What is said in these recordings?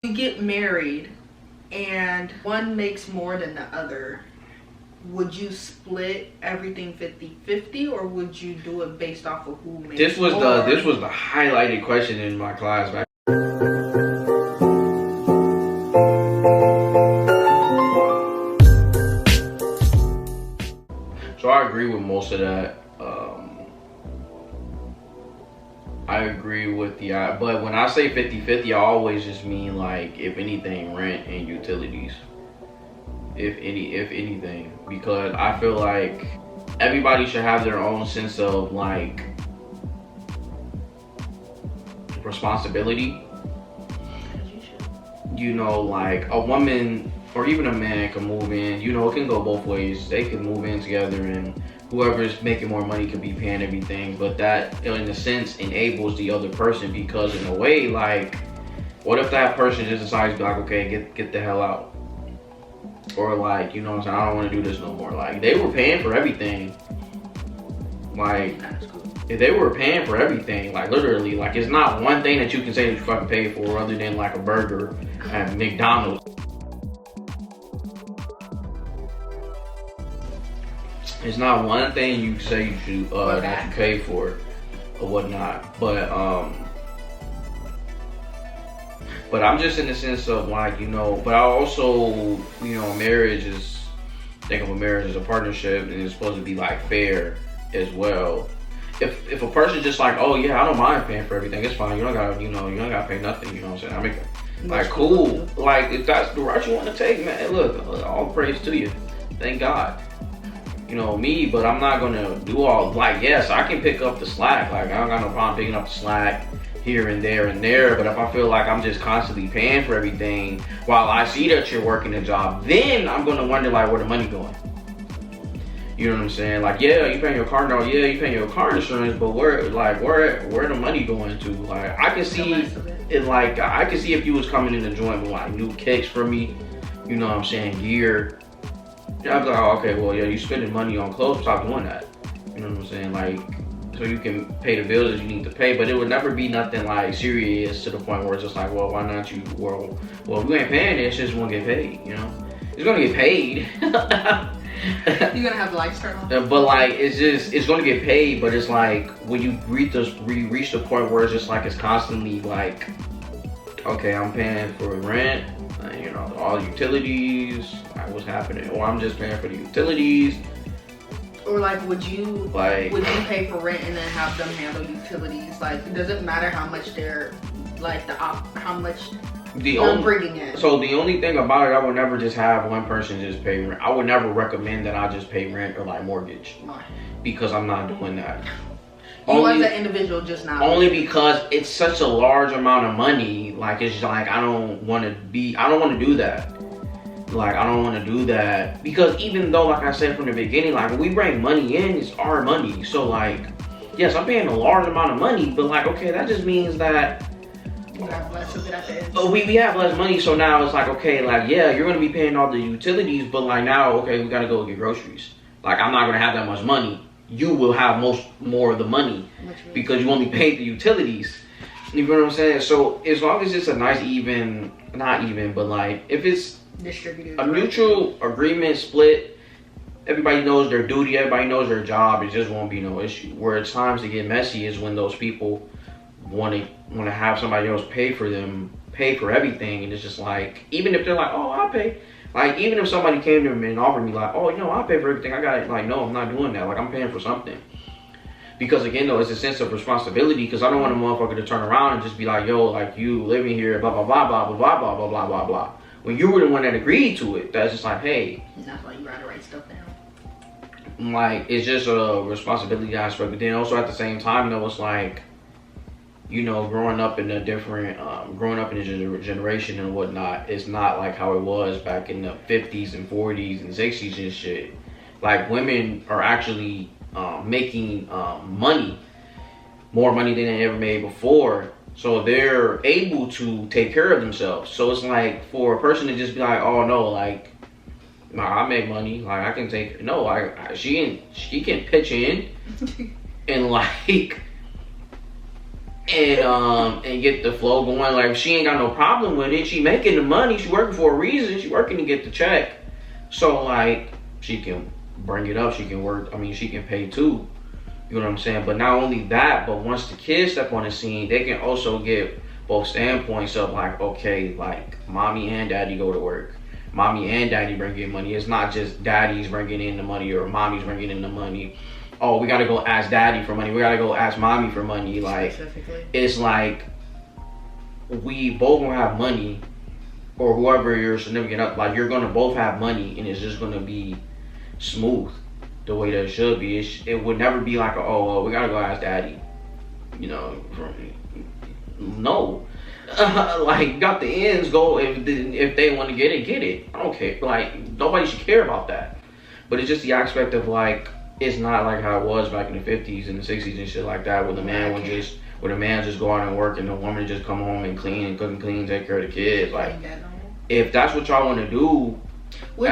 You get married and one makes more than the other, would you split everything 50-50, or would you do it based off of who makes this was more? This was the highlighted question in my class, right? So I agree with most of that. I agree with the, but when I say 50-50, I always just mean like, if anything, rent and utilities. If anything, because I feel like everybody should have their own sense of like responsibility. You know, like a woman or even a man can move in, you know, it can go both ways. They can move in together and whoever's making more money could be paying everything, but that in a sense enables the other person, because in a way, like, what if that person just decides to be like, okay, get the hell out? Or like, you know what I'm saying, I don't want to do this no more. Like, they were paying for everything. Like, if they were paying for everything, like literally, like it's not one thing that you can say that you fucking paid for other than like a burger at McDonald's. It's not one thing you say you should that you pay for or whatnot. But I'm just in the sense of like, you know, but I also, you know, marriage is, think of a marriage as a partnership, and it's supposed to be like fair as well. If a person just like, oh yeah, I don't mind paying for everything, it's fine. You don't gotta, you know, you don't gotta pay nothing. You know what I'm saying? I mean, like cool. Like if that's the route you want to take, man. Look, all praise to you. Thank God. You know me, but I'm not gonna do all, like, yes, I can pick up the slack. Like I don't got no problem picking up the slack here and there. But if I feel like I'm just constantly paying for everything while I see that you're working a job, then I'm gonna wonder like where the money going. You know what I'm saying? Like, yeah, you paying your car note, yeah, you paying your car insurance, but where the money going to? Like, I can see it. Like, I can see if you was coming in the joint with like new kicks for me, you know what I'm saying, gear. Yeah, I'd be like, oh, okay, well, yeah, you spending money on clothes, stop doing that. You know what I'm saying? Like, so you can pay the bills that you need to pay, but it would never be nothing like serious to the point where it's just like, well, why not you? Well, if you ain't paying it, it's just won't get paid. You know, it's gonna get paid. You're gonna have the lights turned on. But like, it's gonna get paid. But it's like when you reach the point where it's just like it's constantly like, okay, I'm paying for rent, you know, all utilities. Like, what's happening? Or I'm just paying for the utilities. Or like, would you pay for rent and then have them handle utilities? Like, does it matter how much they're like how much they're bringing in? So the only thing about it, I would never just have one person just pay rent. I would never recommend that I just pay rent or like mortgage, because I'm not doing that. You as an individual, just not. Only because it's such a large amount of money. Like, it's like I don't want to do that. Like, I don't want to do that, because even though, like I said from the beginning, like when we bring money in, it's our money. So like, yes, I'm paying a large amount of money, but like, okay, that just means that we have less of it at the end. We have less money. So now it's like, okay, like, yeah, you're going to be paying all the utilities, but like now, okay, we got to go get groceries. Like, I'm not going to have that much money. You will have more of the money because you only paid the utilities. You know what I'm saying? So as long as it's a nice not even, but like if it's distributed, a mutual agreement split, everybody knows their duty, everybody knows their job, it just won't be no issue. Where it's times to get messy is when those people want to have somebody else pay for everything, and it's just like, even if they're like, oh, I'll pay. Like, even if somebody came to me and offered me like, oh, you know, I'll pay for everything, I got it. Like, no, I'm not doing that. Like, I'm paying for something. Because again, though, it's a sense of responsibility, because I don't want a motherfucker to turn around and just be like, yo, like, you living here, blah, blah, blah, blah, blah, blah, blah, blah, blah, blah, blah. When you were the one that agreed to it, that's just like, hey. That's why you gotta write stuff down. Like, it's just a responsibility aspect. But then also at the same time, though, it's like, you know, growing up in a generation and whatnot, it's not like how it was back in the 50s and 40s and 60s and shit. Like, women are actually making money, more money than they ever made before. So they're able to take care of themselves. So it's like, for a person to just be like, oh no, like, nah, I make money, like I can take, no, she can pitch in and like, and get the flow going. Like, she ain't got no problem with it. She making the money. She working for a reason. She working to get the check. So like, she can bring it up. She can work. I mean, she can pay too. You know what I'm saying? But not only that, but once the kids step on the scene, they can also get both standpoints of like, okay, like mommy and daddy go to work. Mommy and daddy bring in money. It's not just daddy's bringing in the money or mommy's bringing in the money. Oh, we gotta go ask daddy for money. We gotta go ask mommy for money. Like, it's like we both gonna have money, or whoever your significant other, like you're gonna both have money, and it's just gonna be smooth the way that it should be. It would never be like, oh, well, we gotta go ask daddy. You know, no. Like, got the ends go. If they want to get it. I don't care. Like, nobody should care about that. But it's just the aspect of like, it's not like how it was back in the 50s and the 60s and shit like that, where the man would just, go out and work and the woman just come home and clean and cook and clean, take care of the kids. Like, if that's what y'all want to do, which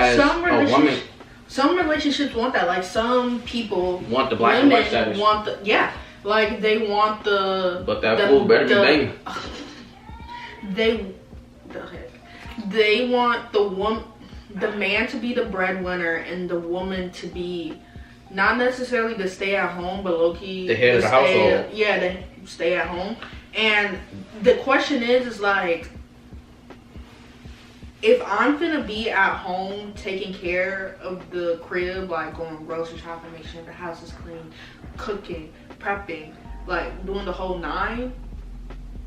some relationships want that. Like, some people want the black and white status. Like they want the. But that fool better be banging. They want the man to be the breadwinner and the woman to be not necessarily to stay at home, but low key the head of the household. Yeah, to stay at home. And the question is like, if I'm gonna be at home taking care of the crib, like going grocery shopping, making sure the house is clean, cooking, prepping, like doing the whole 9,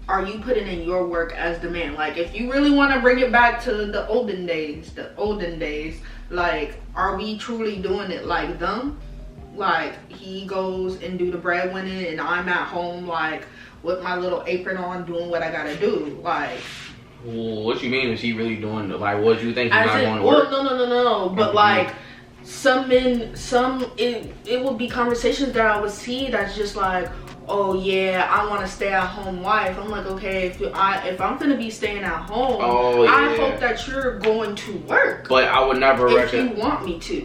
are you putting in your work as the man? Like, if you really want to bring it back to the olden days, like, are we truly doing it like them? Like, he goes and do the breadwinning and I'm at home, like, with my little apron on doing what I gotta do. Like, well, what you mean? Is he really doing the, like, what you think he's not going to work? No. But like, some men, it would be conversations that I would see that's just like, oh yeah, I want to stay at home wife. I'm like, okay, if I'm gonna be staying at home, I hope that you're going to work. But I would never if you want me to.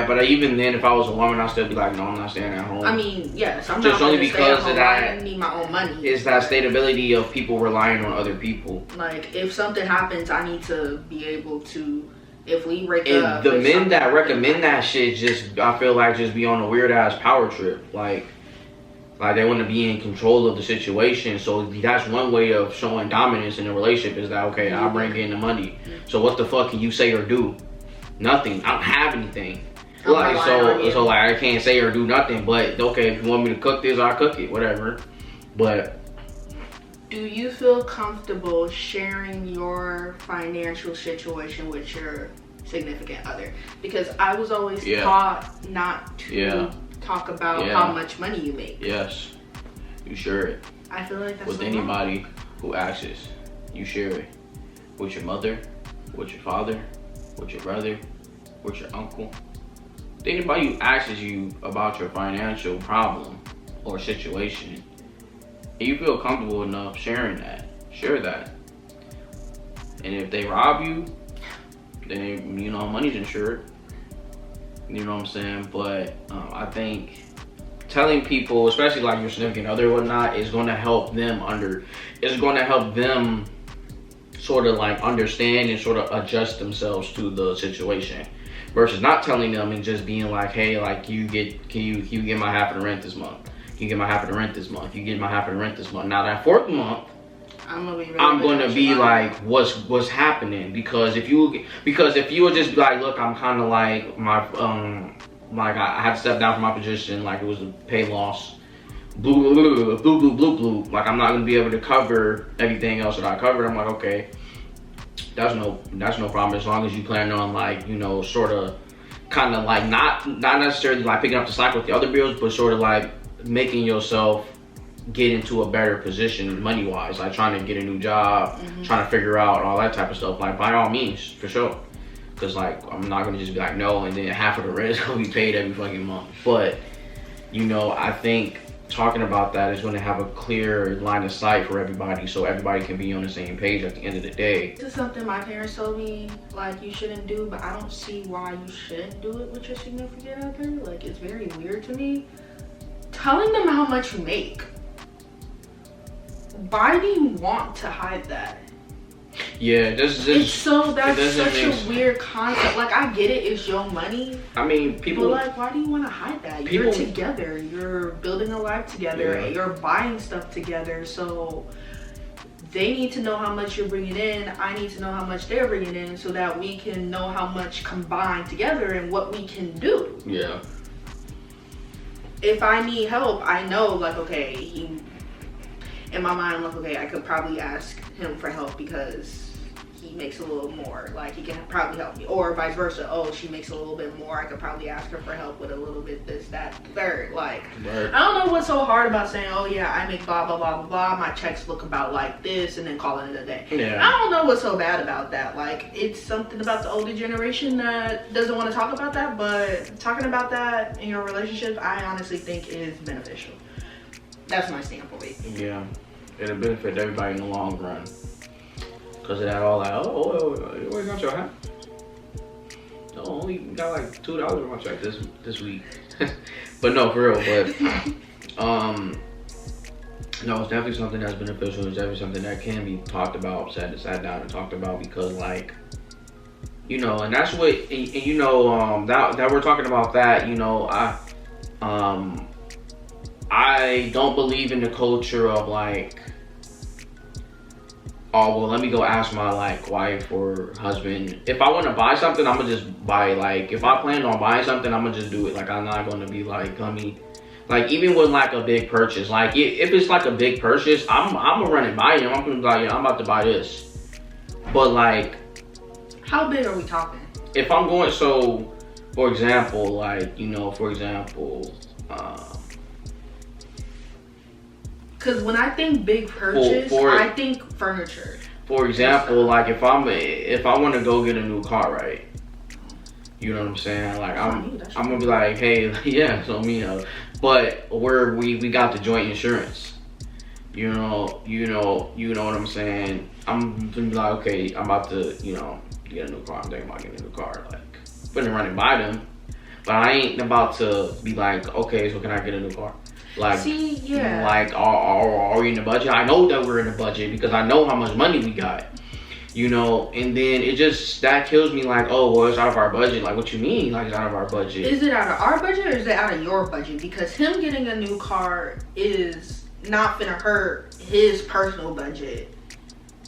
But even then, if I was a woman, I'd still be like, no, I'm not staying at home. I mean, yes, I'm just not only because of that. I need my own money. It's that stability of people relying on other people. Like, if something happens, I need to be able to. If we break up, the men that recommend that shit I feel like just be on a weird ass power trip. Like they want to be in control of the situation. So that's one way of showing dominance in a relationship, is that, okay, I'll bring in the money. So what the fuck can you say or do? Nothing. I don't have anything. Like, so like, I can't say or do nothing. But okay, if you want me to cook this, I'll cook it. Whatever. But do you feel comfortable sharing your financial situation with your significant other? Because I was always taught not to talk about how much money you make. Yes, you share it. I feel like that's with anybody who asks. You share it with your mother, with your father, with your brother, with your uncle. Anybody who asks you about your financial problem or situation, and you feel comfortable enough sharing that, share that. And if they rob you, then, you know, money's insured. You know what I'm saying? But I think telling people, especially like your significant other or whatnot, is going to help them sort of like understand and sort of adjust themselves to the situation, versus not telling them and just being like, hey, like, can you get my half of the rent this month? You get my half of the rent this month. You get my half of the rent this month. Now that 4th month, I'm gonna be like, what's happening? Because if you would just be like, look, I'm kind of like my like I had to step down from my position, like it was a pay loss, blue. Like, I'm not gonna be able to cover everything else that I covered. I'm like, okay, that's no problem, as long as you plan on, like, you know, sort of, kind of like not necessarily like picking up the slack with the other bills, but sort of like making yourself get into a better position money wise, like trying to get a new job, trying to figure out all that type of stuff. Like, by all means, for sure. Because, like, I'm not gonna just be like, no, and then half of the rent is gonna be paid every fucking month. But, you know, I think talking about that is gonna have a clear line of sight for everybody, so everybody can be on the same page at the end of the day. This is something my parents told me, like, you shouldn't do, but I don't see why you shouldn't do it with your significant other. Like, it's very weird to me. Telling them how much you make. why do you want to hide that? Yeah, That's such a weird concept. Like, I get it, it's your money. I mean, people. But like, why do you want to hide that? You're together. You're building a life together. Yeah. You're buying stuff together. So they need to know how much you're bringing in. I need to know how much they're bringing in, so that we can know how much combined together and what we can do. Yeah. If I need help, I know, like, okay, in my mind, I'm like, okay, I could probably ask him for help because he makes a little more. Like, he can probably help me. Or vice versa. Oh, she makes a little bit more. I could probably ask her for help with a little bit this, that, third. Like, Right. I don't know what's so hard about saying, oh, yeah, I make blah, blah, blah, blah, blah. My checks look about like this, and then calling it a day. Yeah. I don't know what's so bad about that. Like, it's something about the older generation that doesn't want to talk about that. But talking about that in your relationship, I honestly think is beneficial. That's my standpoint. Yeah, it'll benefit everybody in the long run. Cause of that, all like, oh, you always got your hat. Oh, only got like $2 in my check this week. But no, for real. But no, it's definitely something that's beneficial. It's definitely something that can be talked about, sat down and talked about, because like, you know, and that's what, and you know, that we're talking about that, you know, I don't believe in the culture of like, oh, well, let me go ask my like wife or husband. If I want to buy something, I'm gonna just buy. Like, if I plan on buying something, I'm gonna just do it. Like, I'm not gonna be like, let me, like, even with like a big purchase, like if it's like a big purchase, I'm gonna run it by him. I'm gonna be like, yeah, I'm about to buy this. But like, how big are we talking? If I'm going, so for example, like, you know, because when I think big purchase, I think furniture. For example, like if I want to go get a new car, right? You know what I'm saying? Like I'm gonna be like, hey, yeah, so me, but we got the joint insurance. You know what I'm saying? I'm gonna be like, okay, I'm about to, you know, get a new car. I'm thinking about getting a new car. Like, finna run it by them, but I ain't about to be like, okay, so can I get a new car? Like, see, yeah. Like, are we in the budget? I know that we're in the budget because I know how much money we got. You know, and then that kills me. Like, oh, well, it's out of our budget. Like, what you mean? Like, it's out of our budget? Is it out of our budget or is it out of your budget? Because him getting a new car is not gonna hurt his personal budget,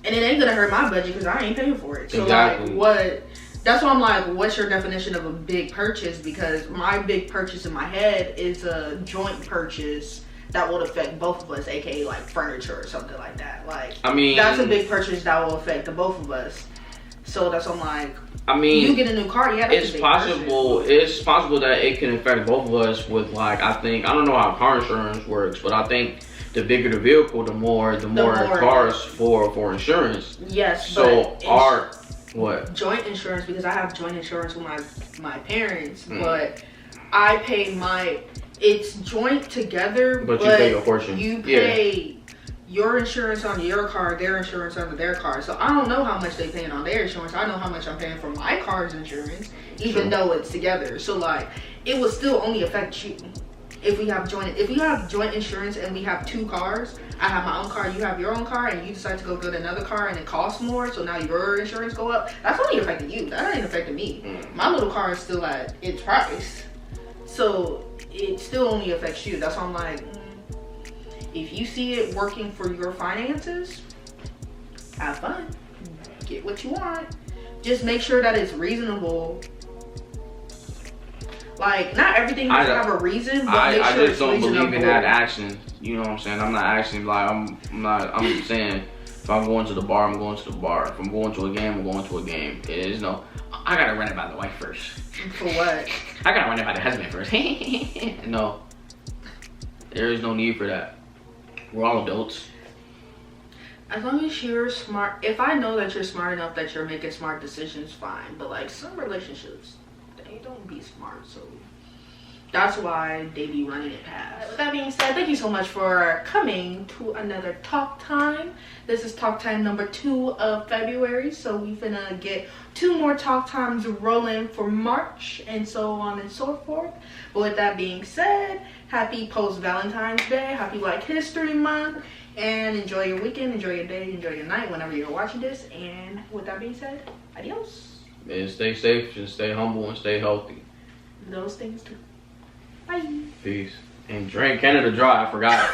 and it ain't gonna hurt my budget because I ain't paying for it. So exactly. Like, what? That's why I'm like, what's your definition of a big purchase? Because my big purchase in my head is a joint purchase that will affect both of us, aka like furniture or something like that. Like, I mean, that's a big purchase that will affect the both of us. So that's why I'm like, I mean, you get a new car, yeah, that's it's possible. purchase. It's possible that it can affect both of us with, like, I don't know how car insurance works, but I think the bigger the vehicle, the more it costs for insurance. Yes. So what? Joint insurance, because I have joint insurance with my parents, but I pay it's joint together, but you pay a portion. You pay your insurance on your car, their insurance on their car. So I don't know how much they paying on their insurance. I know how much I'm paying for my car's insurance, even though it's together. So like, it will still only affect you. If we have joint insurance and we have two cars, I have my own car, you have your own car, and you decide to go get another car and it costs more, so now your insurance go up, that's only affecting you. That ain't affecting me. My little car is still at its price. So it still only affects you. That's why I'm like, if you see it working for your finances, have fun. Get what you want. Just make sure that it's reasonable. Like, not everything needs to have a reason, but make sure it's reasonable. I just don't believe in that action. You know what I'm saying? I'm not acting like I'm saying, if I'm going to the bar, I'm going to the bar. If I'm going to a game, I'm going to a game. There's no, I gotta run it by the wife first. For what? I gotta run it by the husband first. No. There is no need for that. We're all adults. As long as you're smart, if I know that you're smart enough that you're making smart decisions, fine. But like, some relationships, they don't be smart, so That's why they be running it past. With that being said, thank you so much for coming to another Talk Time. This is Talk Time number 2 of February. So we finna get 2 more Talk Times rolling for March and so on and so forth. But with that being said, happy post-Valentine's Day, happy Black History Month, and enjoy your weekend, enjoy your day, enjoy your night whenever you're watching this. And with that being said, adios. And stay safe and stay humble and stay healthy. Those things too. Bye. Peace. And drink Canada Dry, I forgot.